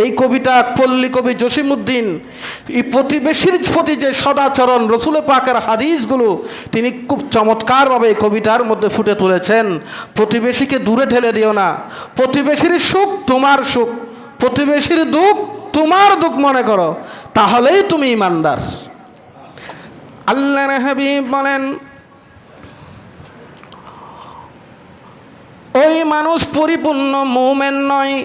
এই কবিটা পল্লী কবি জসিমউদ্দিন এই প্রতিবেশীর প্রতি যে সদাচরণ রসুল পাকের হাদিসগুলো তিনি খুব চমৎকারভাবে এই কবিতার মধ্যে ফুটে তুলেছেন। প্রতিবেশীকে দূরে ঠেলে দিও না, প্রতিবেশীর সুখ তোমার সুখ, প্রতিবেশীর দুঃখ তোমার দুঃখ মনে করো, তাহলেই তুমি ঈমানদার। আল্লাহর হাবিব বলেন, ওই মানুষ পরিপূর্ণ মুমিন নয়,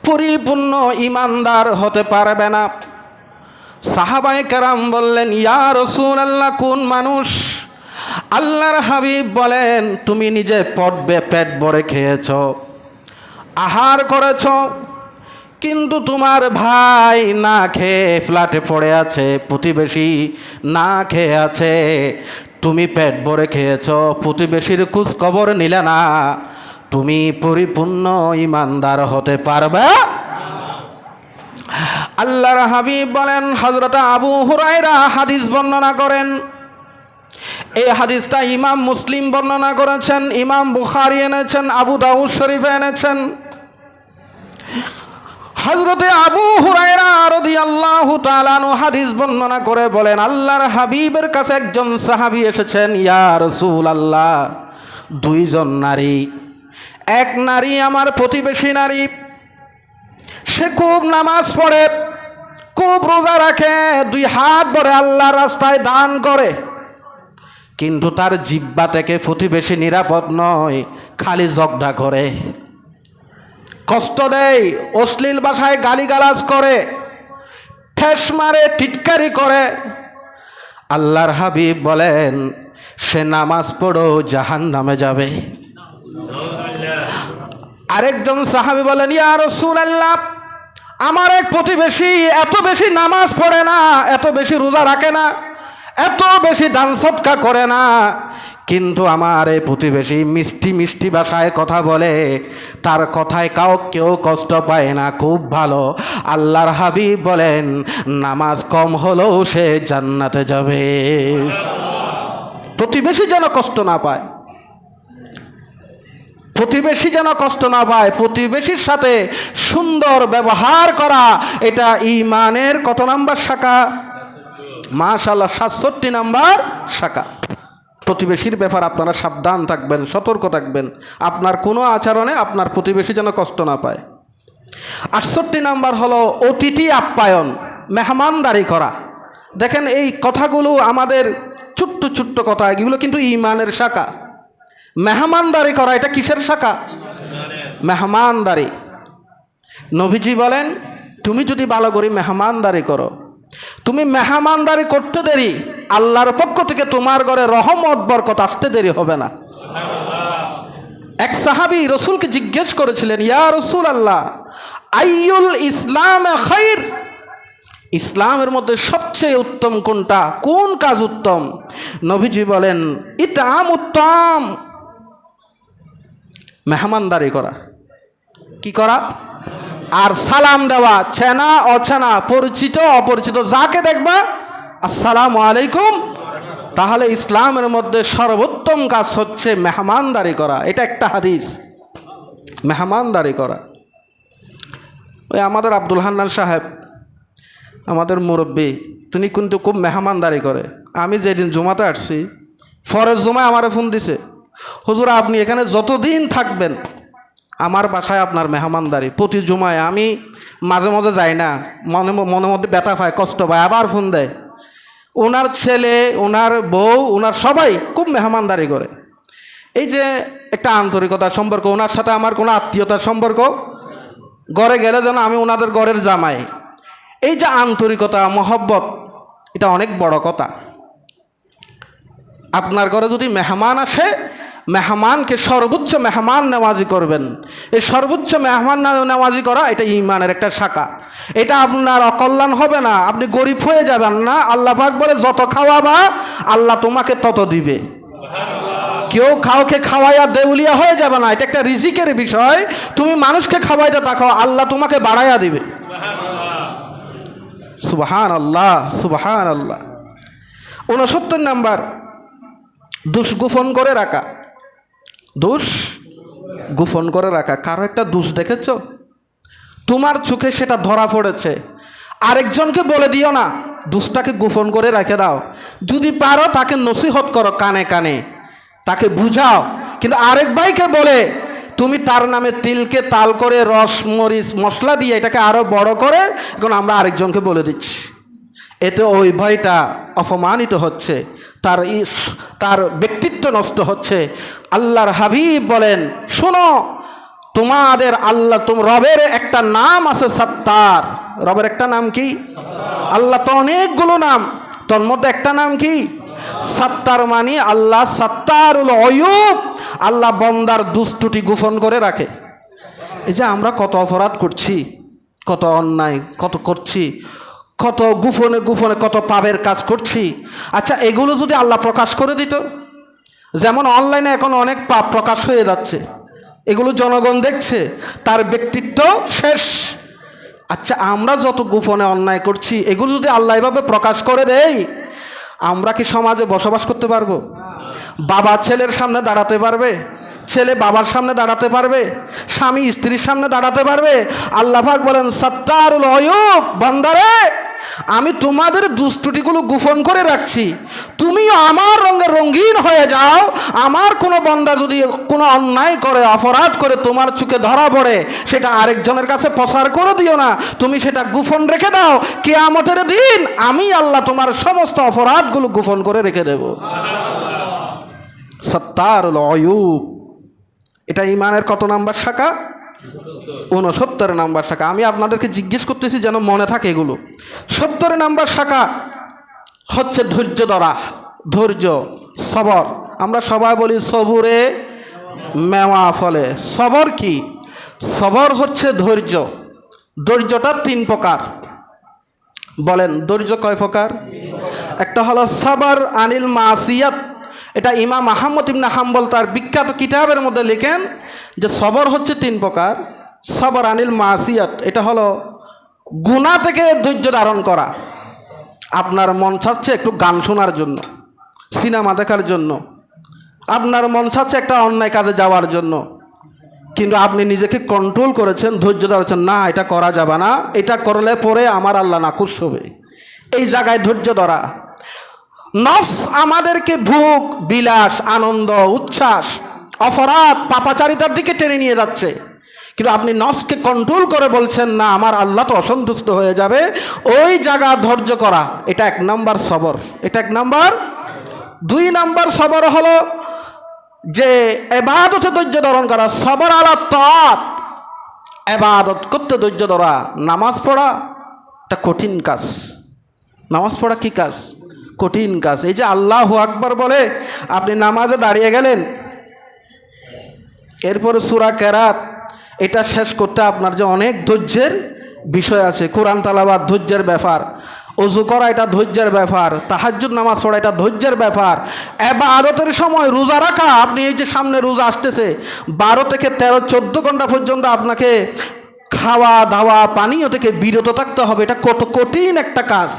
পরিপূর্ণ ঈমানদার হতে পারবে না। সাহাবায়ে কেরাম বললেন, ইয়া রাসূলুল্লাহ, কোন মানুষ? আল্লাহর হাবিব বলেন, তুমি নিজে পেট ভরে খেয়েছ, আহার করেছ, কিন্তু তোমার ভাই না খেয়ে ফ্ল্যাটে পড়ে আছে, প্রতিবেশী না খেয়ে আছে, তুমি পেট ভরে খেয়েছ, প্রতিবেশীর খোঁজ খবর নিলে না, তুমি পরিপূর্ণ ঈমানদার হতে পারবে? আল্লাহর হাবিব বলেন, হযরত আবু হুরায়রা হাদিস বর্ণনা করেন। এই হাদিসটা ইমাম মুসলিম বর্ণনা করেছেন, ইমাম বুখারী এনেছেন, আবু দাউদ শরীফে এনেছেন। হযরতে আবু হুরায়রা রাদিয়াল্লাহু তাআলা আনহু হাদিস বর্ণনা করে বলেন, আল্লাহর হাবিবের কাছে একজন সাহাবী এসেছেন, ইয়া রাসূলুল্লাহ, দুইজন নারী, এক নারী আমার প্রতিবেশী নারী, সে খুব নামাজ পড়ে, খুব রোজা রাখে, দুই হাত ভরে আল্লাহর রাস্তায় দান করে, কিন্তু তার জিহ্বা থেকে প্রতিবেশী নিরাপদ নয়, খালি ঝগড়া করে, কষ্ট দেয়, অশ্লীল ভাষায় গালিগালাজ করে, ঠেস মারে, টিটকারি করে। আল্লাহর হাবিব বলেন, সে নামাজ পড়েও জাহান্নামে যাবে। আরেকজন সাহাবী বলেন, ইয়া রাসূলুল্লাহ, আমার এক প্রতিবেশী এত বেশি নামাজ পড়ে না, এত বেশি রোজা রাখে না, এত বেশি দান সদকা করে না, কিন্তু আমার এই প্রতিবেশী মিষ্টি মিষ্টি ভাষায় কথা বলে, তার কথায় কেউ কষ্ট পায় না, খুব ভালো। আল্লাহর হাবিব বলেন, নামাজ কম হলেও সে জান্নাতে যাবে। প্রতিবেশী যেন কষ্ট না পায়, প্রতিবেশী যেন কষ্ট না পায়, প্রতিবেশীর সাথে সুন্দর ব্যবহার করা, এটা ঈমানের কত নাম্বার শাখা? মাশাআল্লাহ, 67 নাম্বার শাখা। প্রতিবেশীর ব্যাপার আপনারা সাবধান থাকবেন, সতর্ক থাকবেন, আপনার কোনো আচরণে আপনার প্রতিবেশী যেন কষ্ট না পায়। 68 নাম্বার হলো অতিথি আপ্যায়ন, মেহমানদারি করা। দেখেন এই কথাগুলো আমাদের ছোট্ট ছোট্ট কথা, এগুলো কিন্তু ঈমানের শাখা। মেহমানদারি করা, এটা কিসের শাখা? মেহমানদারি। নবীজি বলেন, তুমি যদি ভালো করে মেহমানদারি করো, তুমি মেহমানদারি করতে দেরি, আল্লাহর পক্ষ থেকে তোমার ঘরে রহমত বরকত আসতে দেরি হবে না। এক সাহাবী রসুলকে জিজ্ঞেস করেছিলেন, ইয়া রাসূলুল্লাহ, আইয়ুল ইসলাম খায়র, ইসলামের মধ্যে সবচেয়ে উত্তম কোনটা, কোন কাজ উত্তম? নবীজি বলেন, ইতআম উত্তম, মেহমানদারি করা। কি করা? আর সালাম দেওয়া, চেনা অচেনা, পরিচিত অপরিচিত, যাকে দেখবা আসসালামু আলাইকুম। তাহলে ইসলামের মধ্যে সর্বোত্তম কাজ হচ্ছে মেহমানদারি করা। এটা একটা হাদিস, মেহমানদারি করা। ওই আমাদের আব্দুল হান্নান সাহেব, আমাদের মুরব্বী, তিনি কিন্তু খুব মেহমানদারি করে। আমি যেদিন জুমাতে আসছি, ফরজ জুমায় আমারে ফোন দিছে, হুজুর আপনি এখানে যতদিন থাকবেন আমার বাসায় আপনার মেহমানদারি। প্রতি জুমায় আমি মাঝে মাঝে যাই না, মনের মধ্যে ব্যথা পায়, কষ্ট পায়, আবার ফোন দেয়। ওনার ছেলে, ওনার বউ, ওনার সবাই খুব মেহমানদারি করে। এই যে একটা আন্তরিকতার সম্পর্ক, ওনার সাথে আমার কোনো আত্মীয়তার সম্পর্ক, ঘরে গেলে যেন আমি ওনাদের ঘরের জামাই। এই যে আন্তরিকতা, মহব্বত, এটা অনেক বড় কথা। আপনার ঘরে যদি মেহমান আসে, মেহমানকে সর্বোচ্চ মেহমান নেওয়াজি করবেন। এই সর্বোচ্চ মেহমান নেওয়াজি করা, এটা ঈমানের একটা শাখা। এটা আপনার অকল্যাণ হবে না, আপনি গরিব হয়ে যাবেন না। আল্লাহ পাক বলে, যত খাওয়াবা আল্লাহ তোমাকে তত দিবে। কেউ কাউকে খাওয়াইয়া দেউলিয়া হয়ে যাবে না, এটা একটা রিজিকের বিষয়। তুমি মানুষকে খাওয়াইতে থাকো, আল্লাহ তোমাকে বাড়াইয়া দিবে। সুবহানাল্লাহ, সুবহানাল্লাহ। 69 নাম্বার, দোষ গোপন করে রাখা। দোষ গোপন করে রাখা। কারো একটা দোষ দেখেছ, তোমার চোখে সেটা ধরা পড়েছে, আরেকজনকে বলে দিও না, দোষটাকে গোপন করে রেখে দাও। যদি পারো তাকে নসিহত করো, কানে কানে তাকে বুঝাও, কিন্তু আরেক ভাইকে বলে তুমি তার নামে তিলকে তাল করে রস মরিচ মশলা দিয়ে এটাকে আরো বড় করে এখন আমরা আরেকজনকে বলে দিচ্ছি, এতে ওই ভাইটা অপমানিত হচ্ছে, তার ব্যক্তিত্ব নষ্ট হচ্ছে। আল্লাহর হাবিব বলেন, শোনো, তোমাদের আল্লাহ রবের একটা নাম আছে সত্তার। রবের একটা নাম কি? আল্লাহ তো অনেকগুলো নাম, তোর মধ্যে একটা নাম কি? সত্তার। মানে আল্লাহ সত্তারুল অয়ুব, আল্লাহ বন্দার দুষ্টুটি গোপন করে রাখে। এই যে আমরা কত অপরাধ করছি, কত অন্যায় কত করছি, কত গোপনে গোপনে কত পাপের কাজ করছি। আচ্ছা, এগুলো যদি আল্লাহ প্রকাশ করে দিত, যেমন অনলাইনে এখন অনেক পাপ প্রকাশ হয়ে যাচ্ছে, এগুলো জনগণ দেখছে, তার ব্যক্তিত্ব শেষ। আচ্ছা, আমরা যত গোপনে অন্যায় করছি এগুলো যদি আল্লাহ এভাবে প্রকাশ করে দেয়, আমরা কি সমাজে বসবাস করতে পারবো? বাবা ছেলের সামনে দাঁড়াতে পারবে? ছেলে বাবার সামনে দাঁড়াতে পারবে? স্বামী স্ত্রীর সামনে দাঁড়াতে পারবে? আল্লাহ পাক বলেন, সত্তারুল অয়ুব, বান্দারে আমি তোমাদের দুষ্টুটিগুলো গোপন করে রাখছি, তুমিও আমার রঙে রঙিন হয়ে যাও। আমার কোনো বান্দা যদি কোনো অন্যায় করে, অপরাধ করে তোমার চোখে ধরা পড়ে, সেটা আরেকজনের কাছে প্রচার করে দিও না, তুমি সেটা গোপন রেখে দাও। কিয়ামতের দিন আমি আল্লাহ তোমার সমস্ত অপরাধগুলো গোপন করে রেখে দেব। সত্তারুল অয়ুব, এটা ঈমানের কত নাম্বার শাখা? 69 নাম্বার শাখা। আমি আপনাদেরকে জিজ্ঞেস করতেছি যেন মনে থাকে এগুলো। 70 নাম্বার শাখা হচ্ছে ধৈর্য ধরা, ধৈর্য, সবর। আমরা সবাই বলি সবুরে মেওয়া ফলে। সবর কি? সবর হচ্ছে ধৈর্য। ধৈর্যটা 3 প্রকার। বলেন, ধৈর্য কয় প্রকার? একটা হলো সাবর আনিল মাসিয়াত, এটা ইমাম আহমদ ইবনে হাম্বল তার বিখ্যাত কিতাবের মধ্যে লেখেন যে সবর হচ্ছে 3 প্রকার। সবর আনিল মাসিয়াত, এটা হলো গুনাহ থেকে ধৈর্য ধারণ করা। আপনার মন চাচ্ছে একটু গান শোনার জন্য, সিনেমা দেখার জন্য, আপনার মন চাচ্ছে একটা অন্যায় কাজে যাওয়ার জন্য, কিন্তু আপনি নিজেকে কন্ট্রোল করেছেন, ধৈর্য ধরেছেন, না এটা করা যাবে না, এটা করলে পরে আমার আল্লাহ নাখুশ হবে। এই জায়গায় ধৈর্য ধরা। নফস আমাদেরকে ভোগ বিলাস, আনন্দ, উচ্ছ্বাস, অপরাধ, পাপাচারিতার দিকে টেনে নিয়ে যাচ্ছে, কিন্তু আপনি নফসকে কন্ট্রোল করে বলছেন না, আমার আল্লাহ তো অসন্তুষ্ট হয়ে যাবে। ওই জায়গা ধৈর্য করা, এটা 1 নম্বর সবর। এটা 1 নম্বর। 2 নম্বর সবর হলো যে ইবাদতে ধৈর্য ধারণ করা, সবর আলা তাআত, ইবাদত করতে ধৈর্য ধরা। নামাজ পড়া এটা কঠিন কাজ। নামাজ পড়া কি কাজ? কঠিন কাজ। এই যে আল্লাহু আকবার বলে আপনি নামাজে দাঁড়িয়ে গেলেন, এরপরে সূরা কেরাত, এটা শেষ করতে আপনার যে অনেক ধৈর্যের বিষয় আছে। কোরআন তেলাওয়াত ধৈর্যের ব্যাপার, ওযু করা এটা ধৈর্যের ব্যাপার, তাহাজ্জুদ নামাজ পড়া এটা ধৈর্যের ব্যাপার, ইবাদতের সময় রোজা রাখা, আপনি এই যে সামনে রোজা আসতেছে, 12 থেকে 13-14 ঘন্টা পর্যন্ত আপনাকে খাওয়া দাওয়া পানীয় থেকে বিরত থাকতে হবে। এটা কত কঠিন একটা কাজ।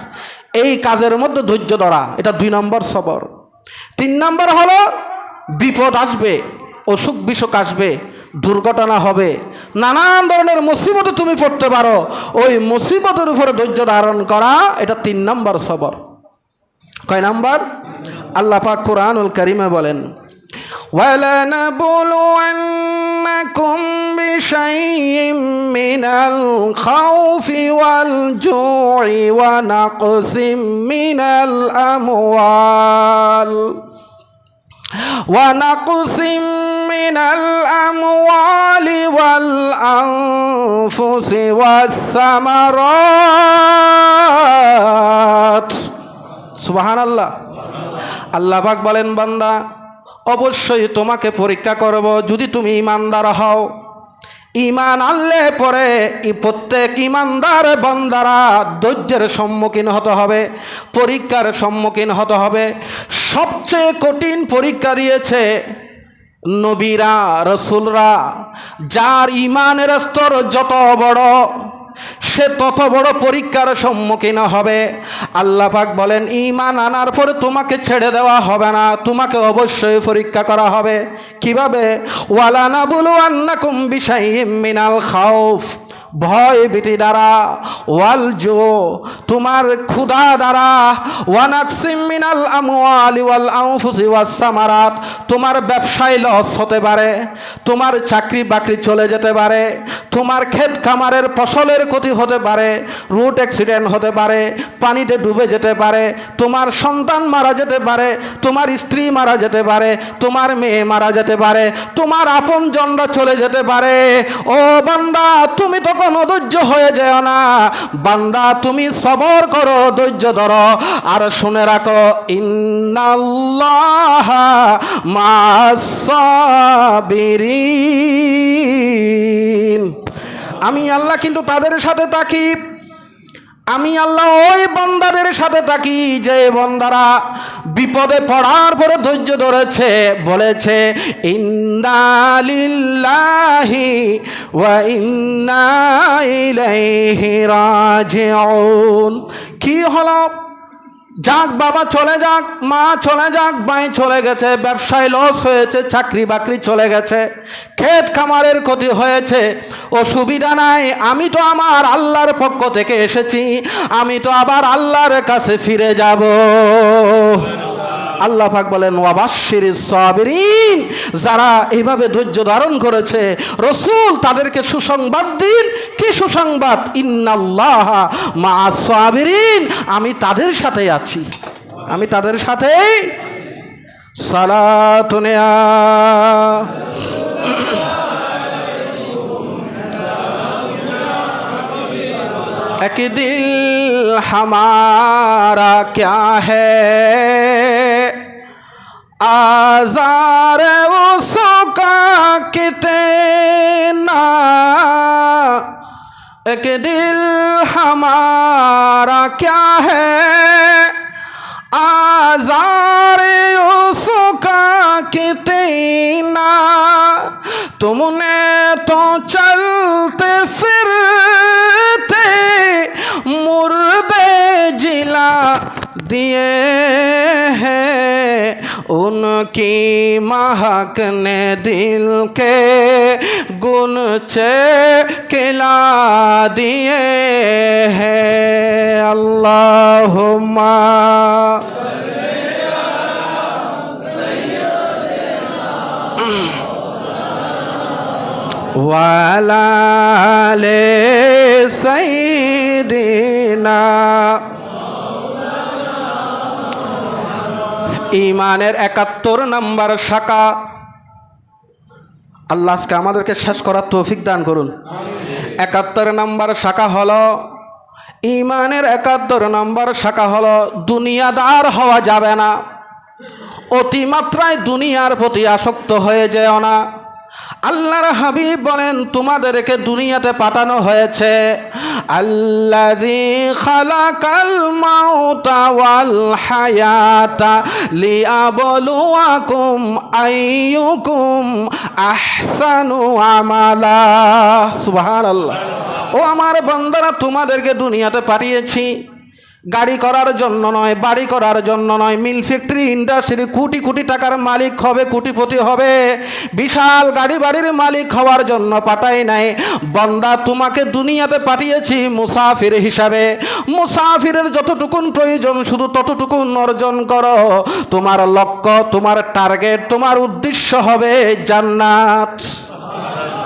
এই কাজের মধ্যে ধৈর্য ধরা, এটা 2 নম্বর সবর। 3 নম্বর হলো বিপদ আসবে, অসুখ বিসুখ আসবে, দুর্ঘটনা হবে, নানান ধরনের মুসিবতে তুমি পড়তে পারো, ওই মুসিবতের উপরে ধৈর্য ধারণ করা, এটা 3 নম্বর সবর। কয় নাম্বার? আল্লাহ পাক কুরআনুল কারীমে বলেন, وَلَنَبْلُوَنَّكُمْ بِشَيْءٍ مِّنَ الْخَوْفِ وَالْجُوعِ وَنَقْصٍ مِّنَ الْأَمْوَالِ وَالْأَنفُسِ وَالثَّمَرَاتِ। সুবহানাল্লাহ। আল্লাহ পাক বলেন, বান্দা অবশ্যই তোমাকে পরীক্ষা করব যদি তুমি ঈমানদার হও। ঈমান আনলে পরে প্রত্যেক ঈমানদার বান্দারা ধৈর্যের সম্মুখীন হতে হবে, পরীক্ষার সম্মুখীন হতে হবে। সবচেয়ে কঠিন পরীক্ষা দিয়েছে নবীরা, রসুলরা। যার ঈমানের স্তর যত বড়, সে তত বড় পরীক্ষার সম্মুখীন হবে। আল্লাহ পাক বলেন, ঈমান আনার পরে তোমাকে ছেড়ে দেওয়া হবে না, তোমাকে অবশ্যই পরীক্ষা করা হবে। কিভাবে? ওয়ালানাবলুওয়ান্নাকুম বিশাইইম মিনাল খাউফ ভয় ভীতি দ্বারা, ওয়াল জু তোমার ক্ষুধা দ্বারা, ওয়ানাকসিম মিনাল আমওয়ালি ওয়াল আনফুসি ওয়াস সামারাত তোমার ব্যবসায় লস হতে পারে, তোমার চাকরি বাকরি চলে যেতে পারে, তোমার ক্ষেত খামারের ফসলের ক্ষতি হতে পারে, রোড অ্যাক্সিডেন্ট হতে পারে, পানিতে ডুবে যেতে পারে, তোমার সন্তান মারা যেতে পারে, তোমার স্ত্রী মারা যেতে পারে, তোমার মেয়ে মারা যেতে পারে, তোমার আপনজনরা চলে যেতে পারে। ও বান্দা তুমি তখন অধৈর্য হয়ে যেও না, বান্দা তুমি সবর করো, ধৈর্য ধরো। আর শুনে রাখো, ইন্নাল্লাহা মা'আস সাবিরিন, আমি আল্লাহ কিন্তু তাদের সাথে থাকি। আমি আল্লাহ ওই বান্দাদের সাথে থাকি যে বান্দারা বিপদে পড়ার পরে ধৈর্য ধরেছে। বলেছে ইন্না লিল্লাহি ওয়া ইন্না ইলাইহি রাজিউন। কি হলো? যাক বাবা চলে যাক, মা চলে যাক, ভাই চলে গেছে, ব্যবসায় লস হয়েছে, চাকরি বাকরি চলে গেছে, ক্ষেত খামারের ক্ষতি হয়েছে, অসুবিধা নাই, আমি তো আমার আল্লাহর পক্ষ থেকে এসেছি, আমি তো আবার আল্লাহর কাছে ফিরে যাব। আল্লাহ পাক বলেন ওয়াবাশশিরিস সাবিরিন, যারা এইভাবে ধৈর্য ধারণ করেছে রাসূল তাদেরকে সুসংবাদ দিন। কি সুসংবাদ? ইন্নাল্লাহা মা'আস সাবিরিন, আমি তাদের সাথে আছি, আমি তাদের সাথে। সালাতুন ইয়া एक दिल हमारा क्या है, आज़ार उसका कितना, एक दिल हमारा क्या है, आज़ार उसका कितना, तुमने तो चलते फिरते मुर्दे जिला दिए हैं, उनकी महक ने दिल के गुनचे खिला दिए हैं। अल्लाहुम्मा ওয়ালা আলে সাইয়্যিদিনা। ঈমানের ৭১ নম্বর শাখা। আল্লাহ আজকে আমাদেরকে শেষ করার তৌফিক দান করুন। ৭১ নম্বর শাখা হলো ঈমানের ৭১ নম্বর শাখা হলো দুনিয়াদার হওয়া যাবে না। অতিমাত্রায় দুনিয়ার প্রতি আসক্ত হয়ে যেও না। আল্লাহর হাবিব বলেন তোমাদেরকে দুনিয়াতে পাঠানো হয়েছে আল্লাযী খালাকাল মাউতা ওয়াল হায়াতা লিয়াবলুয়াকুম আইয়ুকুম আহসানু আমালা। সুবহানাল্লাহ। ও আমার বান্দারা, তোমাদেরকে দুনিয়াতে পাঠিয়েছি গাড়ি করার জন্য নয়, বাড়ি করার জন্য নয়, mill factory industry crore crore টাকার মালিক হবে, কোটিপতি হবে, বিশাল গাড়ি বাড়ির মালিক হওয়ার জন্য পাঠাই নাই। বান্দা তোমাকে দুনিয়াতে পাঠিয়েছি মুসাফির হিসাবে। মুসাফিরের যতটুকুন প্রয়োজন শুধু ততটুকুন অর্জন করো। তোমার লক্ষ্য, তোমার টার্গেট, তোমার উদ্দেশ্য হবে জান্নাত।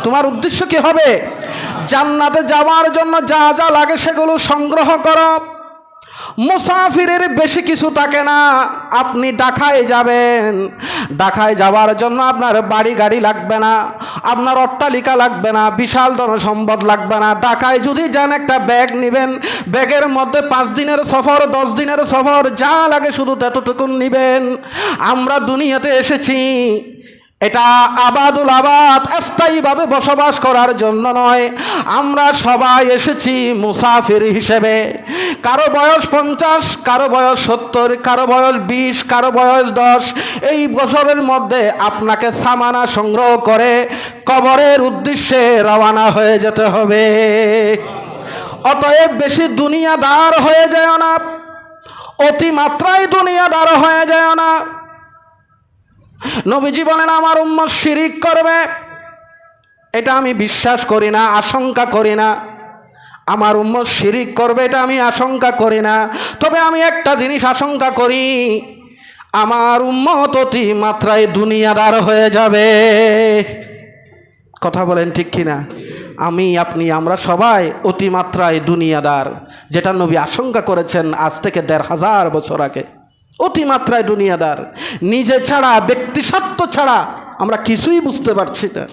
তোমার উদ্দেশ্য কি হবে? জান্নাতে যাওয়ার জন্য যা যা লাগে সেগুলো সংগ্রহ করো। মুসাফিরের বেশি কিছু থাকে না। আপনি ঢাকায় যাবেন, ঢাকায় যাওয়ার জন্য আপনার বাড়ি গাড়ি লাগবে না, আপনার অট্টালিকা লাগবে না, বিশাল ধনসম্পদ লাগবে না। ঢাকায় যদি যান একটা ব্যাগ নেবেন, ব্যাগের মধ্যে 5 দিনের সফর, 10 দিনের সফর, যা লাগে শুধু ততটুকুন নেবেন। আমরা দুনিয়াতে এসেছি এটা আবাদুল আবাদ, স্থায়ীভাবে বসবাস করার জন্য নয়। আমরা সবাই এসেছি মুসাফির হিসেবে। কারো বয়স 50, কারো বয়স 70, কারো বয়স 20, কারো বয়স 10। এই বছরের মধ্যে আপনাকে সামানা সংগ্রহ করে কবরের উদ্দেশ্যে রওনা হয়ে যেতে হবে। অতএব বেশি দুনিয়াদার হয়ে যায় না, অতিমাত্রায় দুনিয়াদার হয়ে যায় না। নবীজি বলেন আমার উম্মত শিরিক করবে, এটা আমি বিশ্বাস করি না, আশঙ্কা করি না। আমার উম্মত শিরিক করবে এটা আমি আশঙ্কা করি না, তবে আমি একটা জিনিস আশঙ্কা করি, আমার উম্মত অতি মাত্রায় দুনিয়াদার হয়ে যাবে। কথা বলেন ঠিক কিনা? আমি, আপনি, আমরা সবাই অতিমাত্রায় দুনিয়াদার, যেটা নবী আশঙ্কা করেছেন আজ থেকে ১৫০০ বছর আগে। অতিমাত্রায় দুনিয়াদার, নিজে ছাড়া, ব্যক্তি স্বার্থ ছাড়া আমরা কিছুই বুঝতে পারছি না।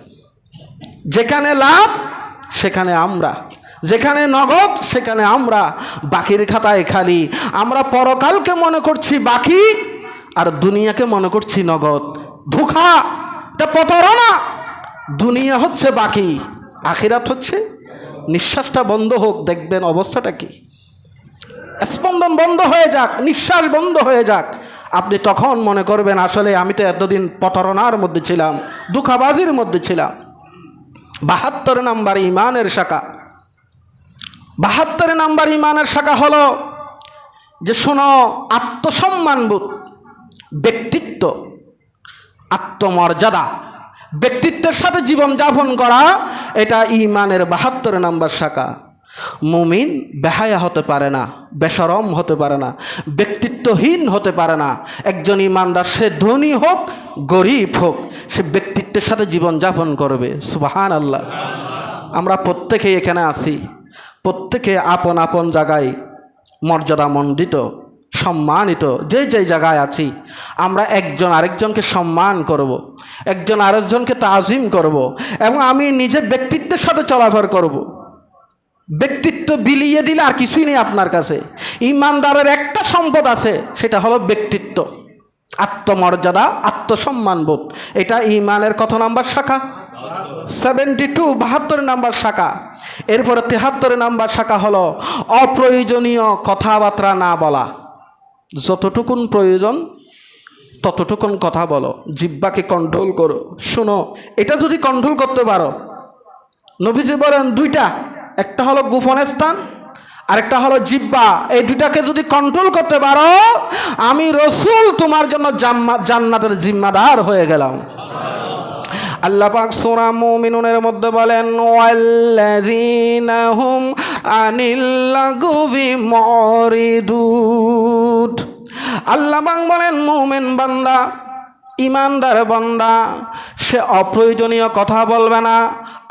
যেখানে লাভ সেখানে আমরা, যেখানে নগদ সেখানে আমরা, বাকির খাতায় খালি। আমরা পরকালকে মনে করছি বাকি, আর দুনিয়াকে মনে করছি নগদ। ধোঁকা, এটা প্রতারণা। দুনিয়া হচ্ছে বাকি, আখিরাত হচ্ছে। নিঃশ্বাসটা বন্ধ হোক, দেখবেন অবস্থাটা কি। স্পন্দন বন্ধ হয়ে যাক, নিঃশ্বাস বন্ধ হয়ে যাক, আপনি তখন মনে করবেন আসলে আমি তো এতদিন প্রতারণার মধ্যে ছিলাম, ধোঁকাবাজির মধ্যে ছিলাম। ৭২ নাম্বার ইমানের শাখা। ৭২ নাম্বার ইমানের শাখা হলো যে শোনো, আত্মসম্মানবোধ, ব্যক্তিত্ব, আত্মমর্যাদা, ব্যক্তিত্বের সাথে জীবন যাপন করা, এটা ইমানের ৭২ নাম্বার শাখা। মুমিন বেহায়া হতে পারে না, বেশরম হতে পারে না, ব্যক্তিত্বহীন হতে পারে না। একজন ইমানদার, সে ধনী হোক গরিব হোক, সে ব্যক্তিত্বের সাথে জীবন যাপন করবে। সুবহানাল্লাহ। আমরা প্রত্যেকেই এখানে আছি, প্রত্যেকে আপন আপন জায়গায় মর্যাদামণ্ডিত, সম্মানিত। যে যে জায়গায় আছি, আমরা একজন আরেকজনকে সম্মান করব, একজন আরেকজনকে তাজিম করব, এবং আমি নিজে ব্যক্তিত্বের সাথে চলাফেরা করব। ব্যক্তিত্ব বিলিয়ে দিলে আর কিছুই নেই আপনার কাছে। ইমানদারের একটা সম্পদ আছে, সেটা হলো ব্যক্তিত্ব, আত্মমর্যাদা, আত্মসম্মানবোধ। এটা ইমানের কত নাম্বার শাখা? 72, ৭২ নাম্বার শাখা। এরপরে ৭৩ নাম্বার শাখা হলো অপ্রয়োজনীয় কথাবার্তা না বলা। যতটুকুন প্রয়োজন ততটুকুন কথা বলো, জিহ্বাকে কন্ট্রোল করো। শোনো, এটা যদি কন্ট্রোল করতে পারো, নবীজি বলেন দুইটা, একটা হলো গোপন স্থান, আরেকটা হলো জিহ্বা। এই দুইটাকে যদি কন্ট্রোল করতে পারো, আমি রসুল তোমার জন্য জান্নাতের জিম্মাদার হয়ে গেলাম। আল্লাহ পাক সূরা মুমিনুনের মধ্যে বলেন, ওয়াল্লাযীনা হুম আনিল লাগবি মুরিদুন। আল্লাহ পাক বলেন, মুমিন বান্দা, ইমানদার বান্দা, সে অপ্রয়োজনীয় কথা বলবে না,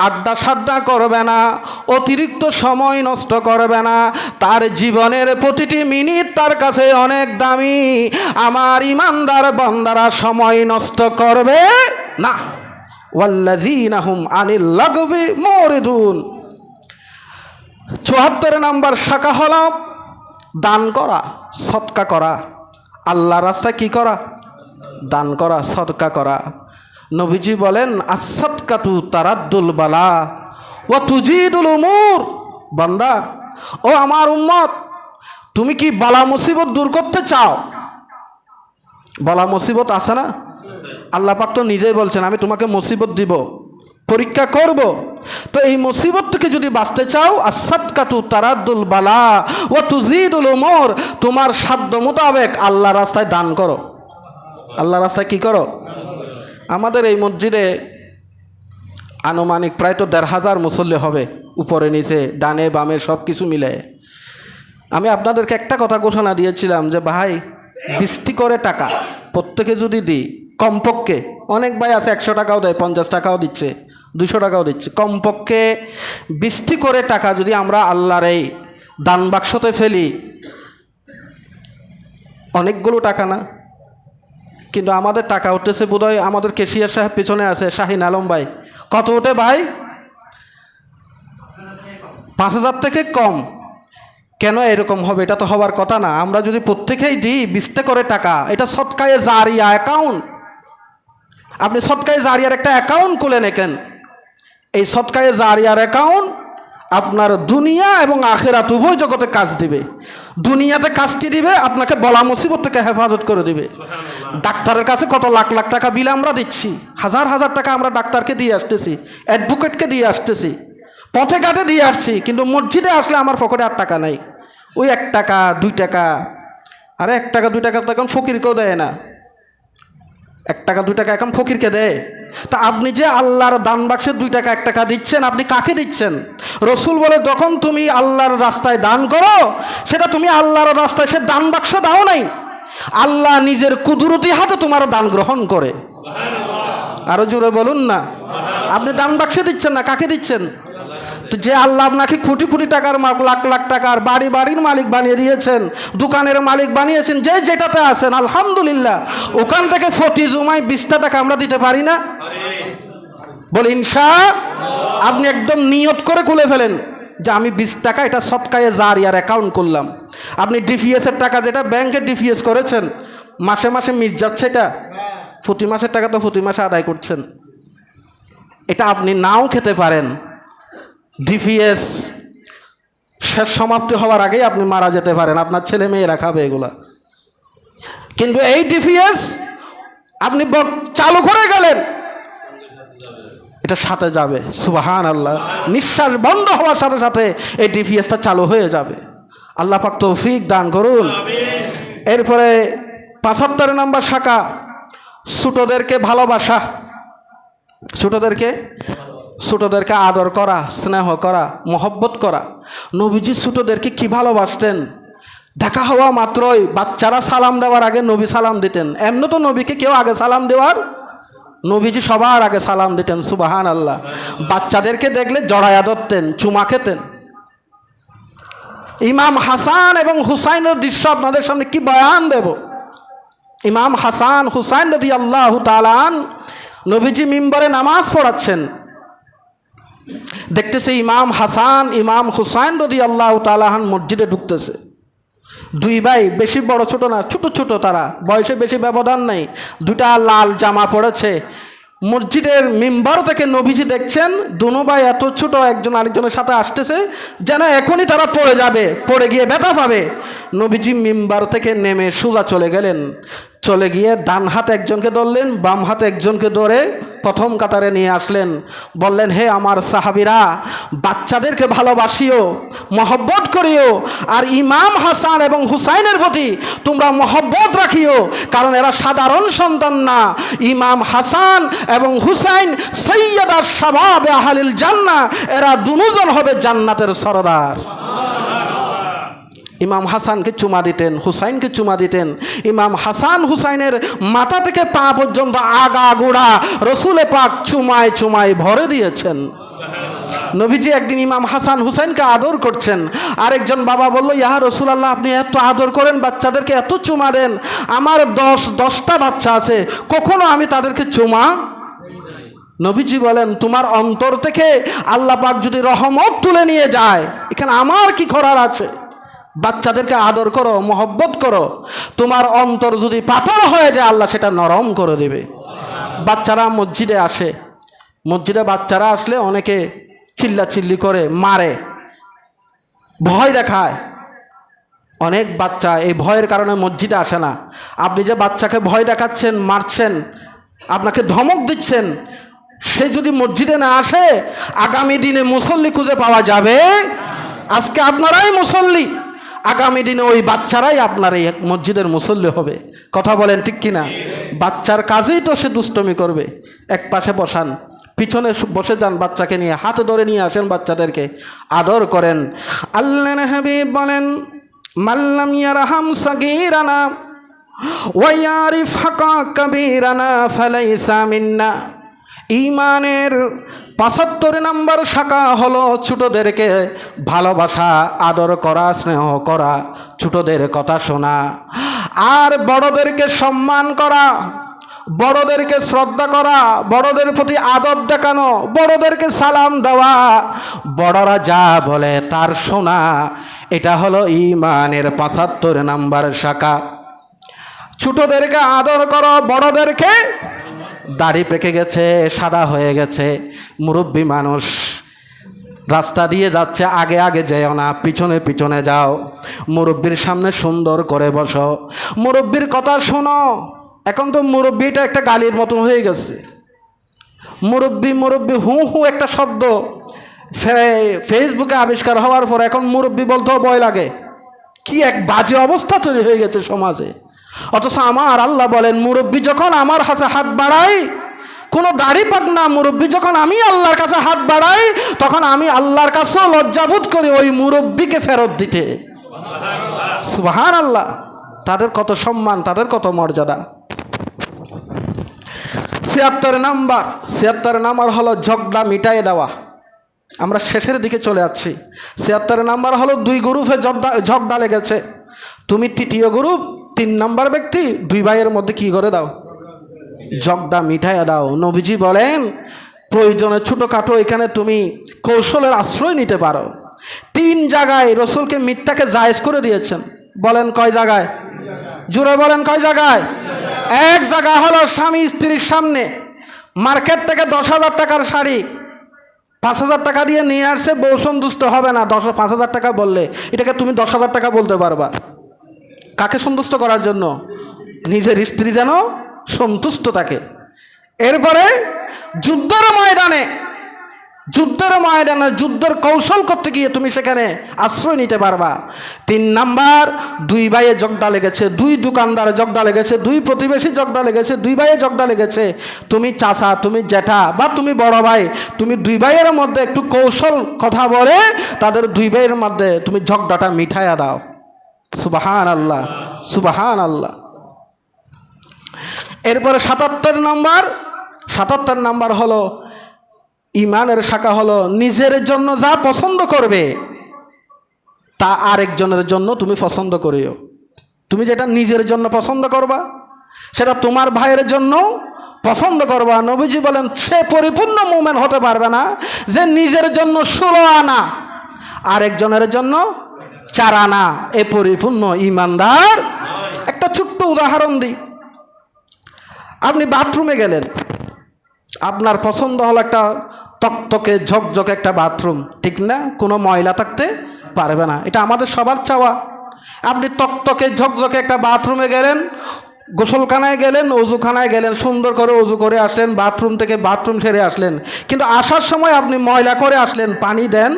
আড্ডা সাড্ডা করবে না, অতিরিক্ত সময় নষ্ট করবে না। তার জীবনের প্রতিটি মিনিট তার কাছে অনেক দামি। আমার ইমানদার বান্দারা সময় নষ্ট করবে না। ওয়াল্লাযীনা হুম আনিল লাগবি মুরিদুন। ৭৪ নাম্বার শাখা হলো দান করা, সদকা করা। আল্লাহর রাস্তায় কি করা? দান করা, সদকা করা। নবীজি বলেন, আস-সাদকাতু তারাদ্দুল বালা ওয়া তুজিদুল উমুর। বান্দা, ও আমার উম্মত, তুমি কি বালা মুসিবত দূর করতে চাও? বালা মুসিবত আছে না? আল্লাহ পাক তো নিজেই বলছেন, আমি তোমাকে মুসিবত দিব, পরীক্ষা করব। তো এই মুসিবত থেকে যদি বাঁচতে চাও, আস-সাদকাতু তারাদ্দুল বালা ওয়া তুজিদুল উমুর, তোমার সাধ্য মোতাবেক আল্লাহর রাস্তায় দান করো। আল্লাহর রাস্তায় কি করো? আমাদের এই মসজিদে আনুমানিক প্রায় তো ১৫০০ মুসল্লি হবে, উপরে নিচে ডানে বামে সব কিছু মিলে। আমি আপনাদেরকে একটা কথা ঘোষণা দিয়েছিলাম যে ভাই, ২০টি করে টাকা প্রত্যেকে যদি দিই, কমপক্ষে, অনেক ভাই আছে ১০০ টাকাও দেয়, ৫০ টাকাও দিচ্ছে, ২০০ টাকাও দিচ্ছে, কমপক্ষে ২০টি করে টাকা যদি আমরা আল্লাহর এই দান বাক্সতে ফেলি, অনেকগুলো টাকা না? কিন্তু আমাদের টাকা উঠতেছে বোধহয়, আমাদের কেশিয়ার সাহেব পিছনে আছে, শাহিন আলম ভাই, কত ওঠে ভাই? ৫,০০০ থেকে কম। কেন এরকম হবে? এটা তো হওয়ার কথা না। আমরা যদি প্রত্যেকেই দিই ২০টা করে টাকা, এটা সদকায়ে জারিয়া অ্যাকাউন্ট। আপনি সদকায়ে জারিয়ার একটা অ্যাকাউন্ট খুলে নেন। এই সদকায়ে জারিয়ার অ্যাকাউন্ট আপনার দুনিয়া এবং আখিরাত উভয় জগতে কাজ দিবে। দুনিয়াতে কাজ কি দিবে? আপনাকে বলা মুসিবত থেকে হেফাজত করে দিবে। ডাক্তারের কাছে কত লাখ লাখ টাকা বিল আমরা দিচ্ছি, হাজার হাজার টাকা আমরা ডাক্তারকে দিয়ে আসতেছি, অ্যাডভোকেটকে দিয়ে আসতেছি, পথে ঘাটে দিয়ে আসছি, কিন্তু মসজিদে আসলে আমার পকেটে আর টাকা নাই। ওই ১ টাকা ২ টাকা, আরে ১ টাকা ২ টাকা তো এখন ফকিরকেও দেয় না। ১ টাকা ২ টাকা এখন ফকিরকে দেয়? তা আপনি যে আল্লাহর দান বাক্সে 2 টাকা 1 টাকা দিচ্ছেন, আপনি কাকে দিচ্ছেন? রসুল বলে, যখন তুমি আল্লাহর রাস্তায় দান করো, সেটা তুমি আল্লাহর রাস্তায় সে দান বাক্স দাও নাই, আল্লাহ নিজের কুদরতি হাতে তোমার দান গ্রহণ করে। আরো জোরে বলুন না। আপনি দান বাক্সে দিচ্ছেন না, কাকে দিচ্ছেন? তো যে আল্লাহ আপনাকে কোটি কোটি টাকার মালিক, লাখ লাখ টাকার বাড়ির মালিক বানিয়ে দিয়েছেন, দোকানের মালিক বানিয়েছেন, যে যেটাতে আছেন আলহামদুলিল্লাহ, ওখান থেকে প্রতি জুমায় 20টা টাকা আমরা দিতে পারি না? বলে ইনশাআল্লাহ। আপনি একদম নিয়ত করে খুলে ফেলেন যে আমি 20 টাকা এটা সদকায়ে জারিয়ার অ্যাকাউন্ট করলাম। আপনি ডিপিএস এর টাকা যেটা ব্যাংকে ডিপিএস করেছেন, মাসে মাসে মিস যাচ্ছে, এটা প্রতি মাসের টাকা তো প্রতি মাসে আদায় করছেন। এটা আপনি নাও খেতে পারেন, ডিপিএস শেষ সমাপ্তি হওয়ার আগেই আপনি মারা যেতে পারেন, আপনার ছেলে মেয়েরা খাবে এগুলা। কিন্তু এই ডিপিএস আপনি চালু করে গেলেন, এটা সাথে যাবে। সুবহানাল্লাহ। নিঃশ্বাস বন্ধ হওয়ার সাথে সাথে এই ডিপিএসটা চালু হয়ে যাবে। আল্লাহ পাক তৌফিক দান করুন। এরপরে 75 নম্বর শাখা, ছোটদেরকে ভালোবাসা, ছোটদেরকে আদর করা, স্নেহ করা, মহব্বত করা। নবীজি ছোটদেরকে কি ভালোবাসতেন! দেখা হওয়া মাত্রই বাচ্চারা সালাম দেওয়ার আগে নবী সালাম দিতেন। এমনি তো নবীকে কেউ আগে সালাম দেওয়ার, নবীজি সবার আগে সালাম দিতেন। সুবহানাল্লাহ। বাচ্চাদেরকে দেখলে জড়ায়া ধরতেন, চুমা খেতেন। ইমাম হাসান এবং হুসাইনের দৃশ্য আপনাদের সামনে কি বয়ান দেব। ইমাম হাসান হুসাইন রাদিয়াল্লাহু তাআলা আনহু, নবীজি মিম্বরে নামাজ পড়াচ্ছেন, দেখতেছে ইমাম হাসান ইমাম হুসাইন রাদিয়াল্লাহু তাআলা আনহু মসজিদে ঢুকতেছে। 2 ভাই, বেশি বড় ছোট না, ছোট ছোট, তারা বয়সে বেশি ব্যবধান নেই, 2টা লাল জামা পড়েছে। মসজিদের মিম্বর থেকে নবীজি দেখছেন 2 ভাই এত ছোট, একজন আরেকজনের সাথে আসতেছে, যেন এখনই তারা পড়ে যাবে, পড়ে গিয়ে ব্যথা পাবে। নবীজি মিম্বর থেকে নেমে সোজা চলে গেলেন, চলে গিয়ে ডান হাতে একজনকে ধরলেন, বাম হাতে একজনকে ধরে প্রথম কাতারে নিয়ে আসলেন। বললেন, হে আমার সাহাবীরা, বাচ্চাদেরকে ভালোবাসিও, মহব্বত করিও, আর ইমাম হাসান এবং হুসাইনের প্রতি তোমরা মহব্বত রাখিও, কারণ এরা সাধারণ সন্তান না। ইমাম হাসান এবং হুসাইন সৈয়দার শাবাবে আহলিল জান্নাহ, এরা দুজন হবে জান্নাতের সরদার। ইমাম হাসানকে চুমা দিতেন, হুসাইনকে চুমা দিতেন। ইমাম হাসান হুসাইনের মাথা থেকে পা পর্যন্ত আগা গোড়া রসুলে পাক চুমায় চুমায় ভরে দিয়েছেন। নবীজি একদিন ইমাম হাসান হুসাইনকে আদর করছেন, আরেকজন বাবা বলল, ইয়া রাসূলুল্লাহ, আপনি এত আদর করেন, বাচ্চাদেরকে এত চুমা দেন, আমার 10টা বাচ্চা আছে, কখনো আমি তাদেরকে চুমা। নবীজি বলেন, তোমার অন্তর থেকে আল্লাহ পাক যদি রহমত তুলে নিয়ে যায়, এখানে আমার কি করার আছে? বাচ্চাদেরকে আদর করো, মহব্বত করো। তোমার অন্তর যদি পাথর হয়ে যায়, আল্লাহ সেটা নরম করে দেবে। বাচ্চারা মসজিদে আসে, মসজিদে বাচ্চারা আসলে অনেকে চিল্লাচিল্লি করে, মারে, ভয় দেখায়। অনেক বাচ্চা এই ভয়ের কারণে মসজিদে আসে না। আপনি যে বাচ্চাকে ভয় দেখাচ্ছেন, মারছেন, আপনাকে ধমক দিচ্ছেন, সে যদি মসজিদে না আসে, আগামী দিনে মুসল্লি খুঁজে পাওয়া যাবে। আজকে আপনারাই মুসল্লি, আগামী দিনে ওই বাচ্চারাই আপনার এই মসজিদের মুসল্লি হবে। কথা বলেন ঠিক কিনা? বাচ্চার কাজেই তো সে দুষ্টমি করবে। এক পাশে বসান, পিছনে বসে যান, বাচ্চাকে নিয়ে হাতে ধরে নিয়ে আসেন, বাচ্চাদেরকে আদর করেন। আল্লাহর হাবিব বলেন, মাল্লাম ইয়ারহাম সাগীরানা ওয়া ইয়ারিফ হাকা কাবীরানা ফালাইসা মিন্না। ঈমানের 75 নম্বর শাখা হলো ছোটদেরকে ভালোবাসা, আদর করা, স্নেহ করা, ছোটদের কথা শোনা, আর বড়দেরকে সম্মান করা, বড়দেরকে শ্রদ্ধা করা, বড়দের প্রতি আদব দেখানো, বড়দেরকে সালাম দেওয়া, বড়রা যা বলে তার শোনা। এটা হলো ঈমানের 75 নম্বর শাখা। ছোটদেরকে আদর করো, বড়দেরকে, দাড়ি পেকে গেছে, সাদা হয়ে গেছে, মুরব্বী মানুষ, রাস্তা দিয়ে যাচ্ছে, আগে আগে যেও না, পিছনে পিছনে যাও। মুরব্বীর সামনে সুন্দর করে বসো, মুরব্বীর কথা শোনো। এখন তো মুরব্বীটা একটা গালির মতন হয়ে গেছে। মুরব্বী মুরব্বী হু হু একটা শব্দ ফেসবুকে আবিষ্কার হওয়ার পর এখন মুরব্বী বলতেও ভয় লাগে। কি এক বাজে অবস্থা তৈরি হয়ে গেছে সমাজে। অথচ আমার আল্লাহ বলেন, মুরব্বী যখন আমার কাছে হাত বাড়ায়, কোনো দাড়ি পাকনা মুরব্বী যখন আমি আল্লাহর কাছে হাত বাড়াই, তখন আমি আল্লাহর কাছেও লজ্জাবোধ করি ওই মুরব্বীকে ফেরত দিতে। সুবহানাল্লাহ। তাদের কত সম্মান, তাদের কত মর্যাদা। ৭৬ নাম্বার হলো ঝগড়া মিটাই দেওয়া। আমরা শেষের দিকে চলে যাচ্ছি। ৭৬ নাম্বার হলো 2 গ্রুপে ঝগড়া লেগেছে, তুমি তৃতীয় গ্রুপ, 3 নাম্বার ব্যক্তি, 2 ভাইয়ের মধ্যে কি করে দাও? ঝগড়া মিটাইয়া দাও। নবীজি বলেন প্রয়োজনে ছোটোখাটো এখানে তুমি কৌশলের আশ্রয় নিতে পারো। 3 জায়গায় রসুলকে মিথ্যাকে জায়েজ করে দিয়েছেন। বলেন কয় জায়গায়? জোরে বলেন কয় জায়গায়? এক জায়গা হলো স্বামী স্ত্রীর সামনে মার্কেট থেকে 10,000 টাকার শাড়ি 5,000 টাকা দিয়ে নিয়ে আসছে, বউ সন্তুষ্ট হবে না। 5,000 টাকা বললে এটাকে তুমি 10,000 টাকা বলতে পারবা। কাকে সন্তুষ্ট করার জন্য? নিজের স্ত্রী যেন সন্তুষ্ট থাকে। এরপরে যুদ্ধের ময়দানে যুদ্ধের কৌশল করতে গিয়ে তুমি সেখানে আশ্রয় নিতে পারবা। 3 নাম্বার 2 ভাইয়ে ঝগড়া লেগেছে, 2 দোকানদার ঝগড়া লেগেছে, 2 প্রতিবেশী ঝগড়া লেগেছে, 2 ভাইয়ে ঝগড়া লেগেছে। তুমি চাচা, তুমি জ্যাঠা বা তুমি বড় ভাই, তুমি 2 ভাইয়ের মধ্যে একটু কৌশল কথা বলে তাদের 2 ভাইয়ের মধ্যে তুমি ঝগড়াটা মিঠাইয়া দাও। সুবহানাল্লাহ, সুবহানাল্লাহ। এরপরে ৭৭ নাম্বার হলো ইমানের শাখা হলো নিজের জন্য যা পছন্দ করবে তা আরেকজনের জন্য তুমি পছন্দ করিও। তুমি যেটা নিজের জন্য পছন্দ করবা সেটা তোমার ভাইয়ের জন্য পছন্দ করবা। নবীজি বলেন সে পরিপূর্ণ মুমিন হতে পারবে না যে নিজের জন্য 16 আনা আরেকজনের জন্য 4 আনা এ পরিপূর্ণ ইমানদার। একটা ছোট্ট উদাহরণ দিই। আপনি বাথরুমে গেলেন, আপনার পছন্দ হলো একটা তকতকে ঝকঝকে একটা বাথরুম, ঠিক না? কোনো ময়লা থাকতে পারবে না, এটা আমাদের সবার চাওয়া। আপনি তকতকে ঝকঝকে একটা বাথরুমে গেলেন, গোসলখানায় গেলেন, অজুখানায় গেলেন, সুন্দর করে অজু করে আসলেন, বাথরুম থেকে বাথরুম সেরে আসলেন, কিন্তু আসার সময় আপনি ময়লা করে আসলেন, পানি দেন।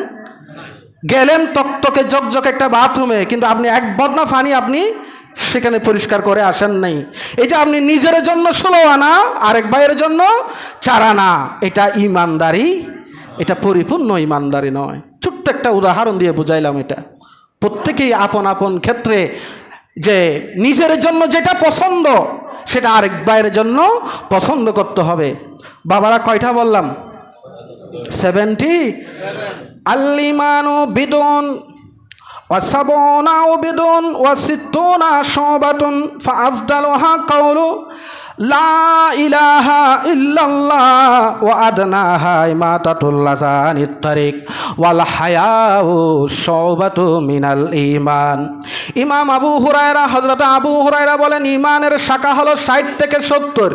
গেলেন তকতকে ঝকঝকে একটা বাথরুমে, কিন্তু আপনি 1 বদনা পানি আপনি সেখানে পরিষ্কার করে আসেন নাই। এটা আপনি নিজের জন্য 16 আনা আরেক ভাইয়ের জন্য 4 আনা, এটা ইমানদারি, এটা পরিপূর্ণ ইমানদারি নয়। ছোট্ট একটা উদাহরণ দিয়ে বুঝাইলাম। এটা প্রত্যেকেই আপন আপন ক্ষেত্রে যে নিজের জন্য যেটা পছন্দ সেটা আরেক ভাইয়ের জন্য পছন্দ করতে হবে। বাবারা কয়টা বললাম? 70। আল-ঈমানু বিদুন وسبعون عبد وستون شعبة فأفضلها قول لا إله إلا الله وأدناها إماتة الأذى عن الطريق والحياء شعبة من الإيمان। ইমাম আবু হুরায়রা, হযরত আবু হুরায়রা বলেন ইমানের শাখা হলো 60 থেকে 70।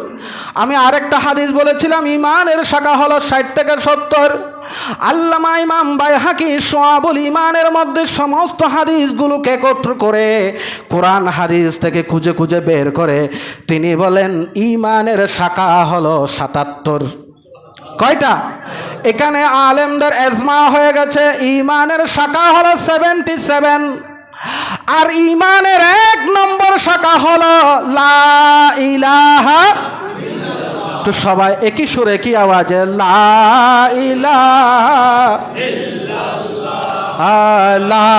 আমি আরেকটা হাদিস বলেছিলাম ইমানের শাখা হলো 60 থেকে 70। আল্লামা ইমাম বাইহাকি শুআবুল ঈমানের মধ্যে সমস্ত হাদিসগুলোকে একত্র করে কোরআন হাদিস থেকে খুঁজে খুঁজে বের করে তিনি বলেন ইমানের শাখা হলো 77। কয়টা? এখানে আলেমদের ইজমা হয়ে গেছে ইমানের শাখা হলো 77। আর ইমানের 1 নম্বর শাখা হলো লা ইলাহা। তো সবাই একই সুরে একই আওয়াজে লা ইলাহা ইল্লাল্লাহ, লা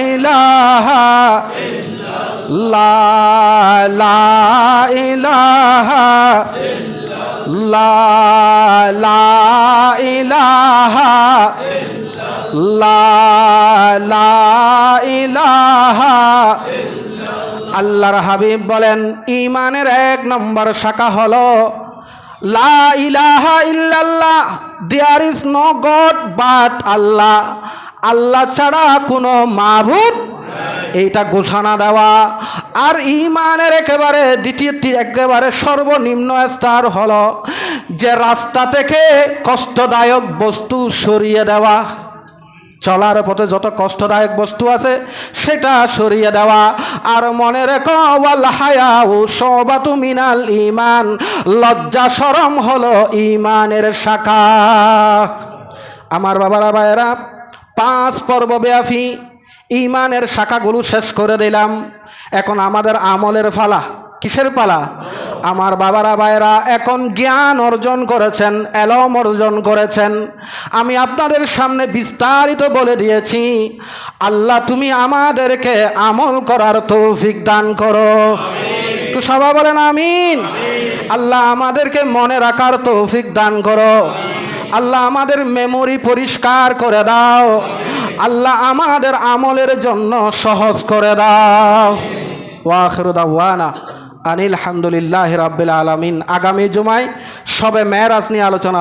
ইলাহা ইল্লাল্লাহ, লা ইলাহা ইল্লাল্লাহ, লা ইলাহা ইল্লাল্লাহ, লা ইলাহা। আল্লাহর হাবিব বলেন ইমানের 1 নম্বর শাখা হলো লা ইলাহা ইল্লাল্লাহ, there is no god but Allah, আল্লাহ ছাড়া কোনো মাবুদ, এইটা ঘোষণা দেওয়া। আর ইমানের একেবারে দ্বিতীয়টি একেবারে সর্বনিম্ন স্তর হলো যে রাস্তা থেকে কষ্টদায়ক বস্তু সরিয়ে দেওয়া, চলার পথে যত কষ্টদায়ক বস্তু আছে সেটা সরিয়ে দেওয়া। আর মনে রেখো ওয়াল হায়াউ শুবাতু মিনাল ঈমান, লজ্জা শরম হলো ঈমানের শাখা। আমার বাবারা ভাইয়েরা 5 পর্ব ব্যাপী ঈমানের শাখাগুলো শেষ করে দিলাম। এখন আমাদের আমলের ফালা। কিসের পালা? আমার বাবারা ভাইরা এখন জ্ঞান অর্জন করেছেন, এলম অর্জন করেছেন। আমি আপনাদের সামনে বিস্তারিত বলে দিয়েছি। আল্লাহ তুমি আমাদেরকে আমল করার তৌফিক দান করো। একটু সবাই বলেন আমিন। আল্লাহ আমাদেরকে মনে রাখার তৌফিক দান করো। আল্লাহ আমাদের মেমোরি পরিষ্কার করে দাও। আল্লাহ আমাদের আমলের জন্য সহজ করে দাও। ওয়া আখিরু দাওয়ানা আনিল হামদুলিল্লাহি রাব্বিল আলামিন। আগামী জুমায় শবে মেরাজ নিয়ে আলোচনা।